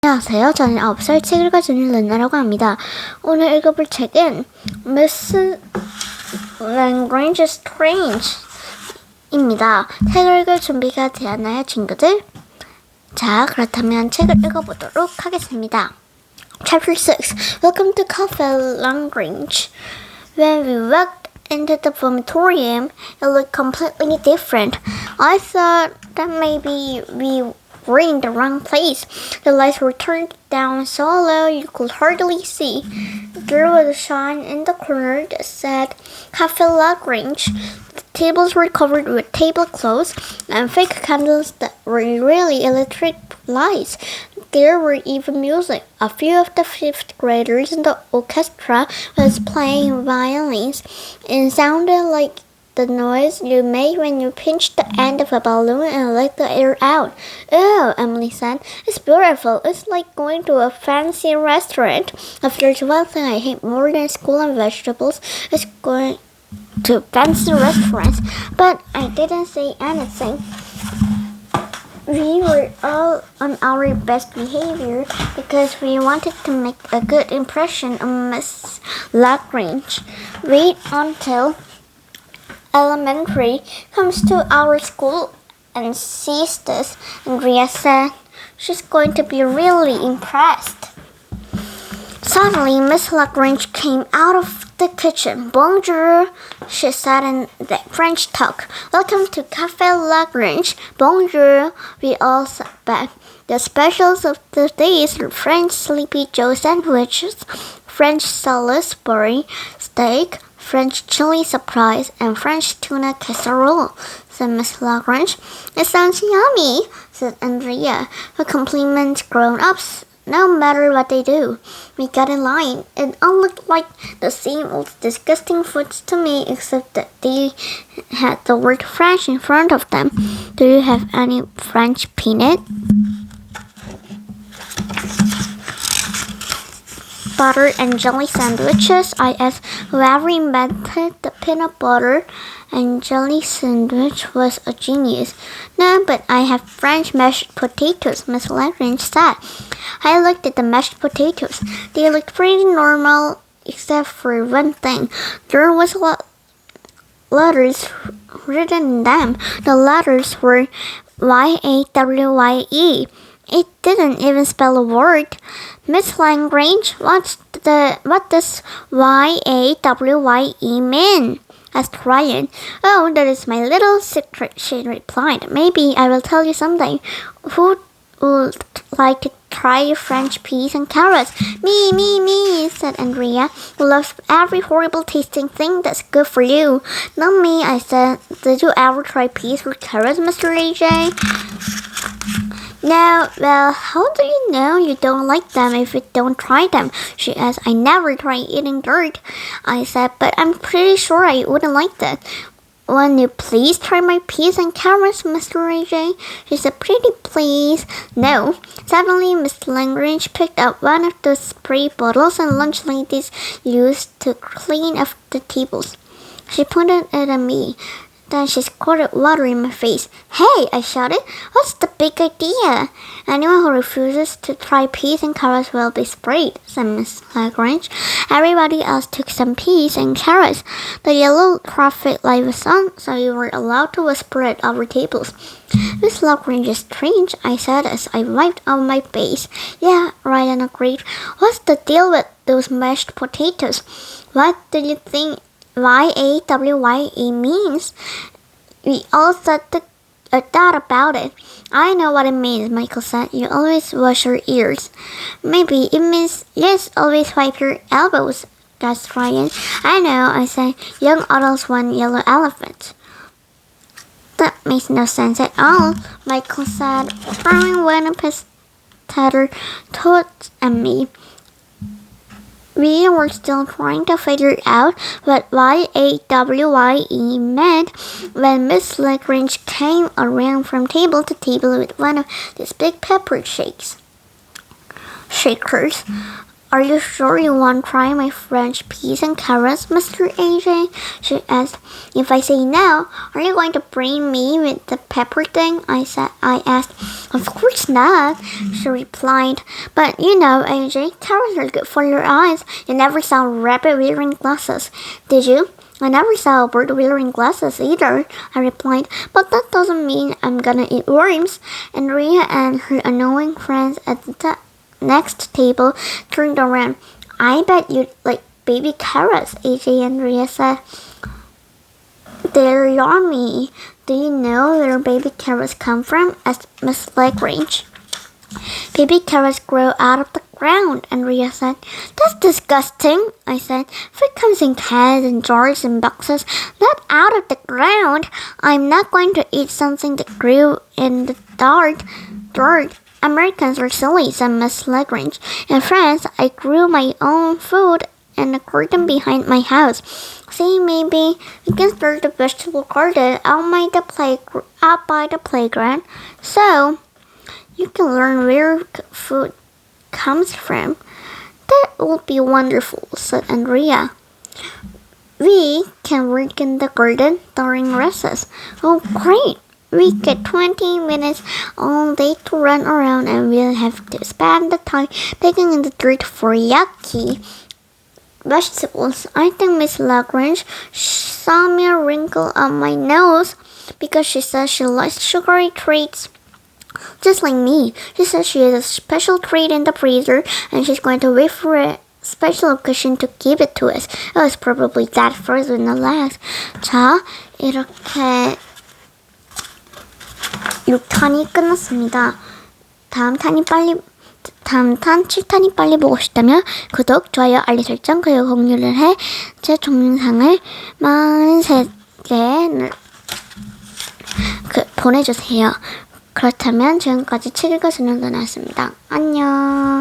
안녕하세요. 저는 9살 책 읽어주는 르나라고 합니다. 오늘 읽어볼 책은 Miss Lagrange Strange입니다. 책을 읽을 준비가 되었나요, 친구들? 자, 그렇다면 책을 읽어보도록 하겠습니다. Chapter 6. Welcome to Cafe Lagrange. When we walked into the vomitorium, it looked completely different. I thought that maybe we were in the wrong place. The lights were turned down so low you could hardly see. There was a sign in the corner that said Cafe Lagrange. The tables were covered with tablecloths and fake candles that were really electric lights. There were even music. A few of the fifth graders in the orchestra was playing violins. It sounded like the noise you make when you pinch the end of a balloon and let the air out. Oh, Emily said. It's beautiful. It's like going to a fancy restaurant. If there's one thing I hate more than school and vegetables, it's going to fancy restaurants. But I didn't say anything. We were all on our best behavior because we wanted to make a good impression on Miss Lagrange. Wait until Elementary comes to our school and sees this, Andrea said. She's going to be really impressed. Suddenly, Miss Lagrange came out of the kitchen. Bonjour, she said in the French talk. Welcome to Cafe Lagrange. Bonjour, we all said back. The specials of the day is French Sleepy Joe sandwiches, French Salisbury steak, French chili surprise, and French tuna casserole, said Miss Lagrange. It sounds yummy, said Andrea, who compliments grown-ups no matter what they do. We got in line. It all looked like the same old disgusting foods to me, except that they had the word French in front of them. Do you have any French peanut butter and jelly sandwiches? I asked. Whoever invented the peanut butter and jelly sandwich was a genius. No, but I have French mashed potatoes, Miss Lagrange said. I looked at the mashed potatoes. They looked pretty normal, except for one thing. There was letters written in them. The letters were Y-A-W-Y-E. It didn't even spell a word. Miss Lagrange, what does Y-A-W-Y-E mean? Asked Ryan. Oh, that is my little secret, she replied. Maybe I will tell you something. Who would like to try French peas and carrots? Me, said Andrea, who loves every horrible tasting thing that's good for you. Not me, I said. Did you ever try peas or carrots, Mr. AJ? No, well, how do you know you don't like them if you don't try them? She asked. I never try eating dirt, I said, but I'm pretty sure I wouldn't like that. Won't you please try my peas and carrots, Mr. AJ? She said, pretty please. No. Suddenly, Miss Lagrange picked up one of the spray bottles and lunch ladies used to clean up the tables. She pointed it at me. Then she squirted water in my face. Hey, I shouted. What's the big idea? Anyone who refuses to try peas and carrots will be sprayed, said Miss Lagrange. Everybody else took some peas and carrots. The yellow traffic light was on, so we were allowed to whisper at our tables. Miss Lagrange is strange, I said as I wiped out my face. Yeah, Ryan agreed. What's the deal with those mashed potatoes? What do you think Y-A-W-Y-E means? We all thought about it. I know what it means, Michael said. You always wash your ears. Maybe it means yes, always wipe your elbows, gasped Ryan. I know, I said. Young adults want yellow elephants. That makes no sense at all, Michael said, throwing one of his tattered thoughts at me. We were still trying to figure out what Y-A-W-Y-E meant when Miss Lagrange came around from table to table with one of these big pepper shakers. Are you sure you want to try my French peas and carrots, Mr. AJ? She asked. If I say no, are you going to bring me with the pepper thing? I asked. Of course not, she replied. But you know, AJ, carrots are good for your eyes. You never saw a rabbit wearing glasses, did you? I never saw a bird wearing glasses either, I replied. But that doesn't mean I'm gonna eat worms. And Ria and her annoying friends at the next table turned around. I bet you like baby carrots, AJ and Ria said. They're yummy. Do you know where baby carrots come from? asked Miss Lagrange. Baby carrots grow out of the ground, and Ria said. That's disgusting, I said. Food comes in cans and jars and boxes, not out of the ground. I'm not going to eat something that grew in the dirt. Americans are silly, said Miss Lagrange. In France, I grew my own food in the garden behind my house. See, maybe we can start a vegetable garden out by the playground. So you can learn where food comes from. That would be wonderful, said Andrea. We can work in the garden during recess. Oh, great! We get 20 minutes all day to run around and we'll have to spend the time digging in the dirt for yucky vegetables. I think Miss Lagrange saw me a wrinkle on my nose because she says she likes sugary treats. Just like me, she says she has a special treat in the freezer and she's going to wait for a special occasion to give it to us. It was probably that frozen in the last. 자, 이렇게 6탄이 끝났습니다. 다음 탄 7탄이 빨리 보고 싶다면 구독, 좋아요, 알림 설정, 그리고 공유를 해 제 동영상을 많은 세계에 보내주세요. 그렇다면 지금까지 책 읽어주는 누나였습니다. 안녕.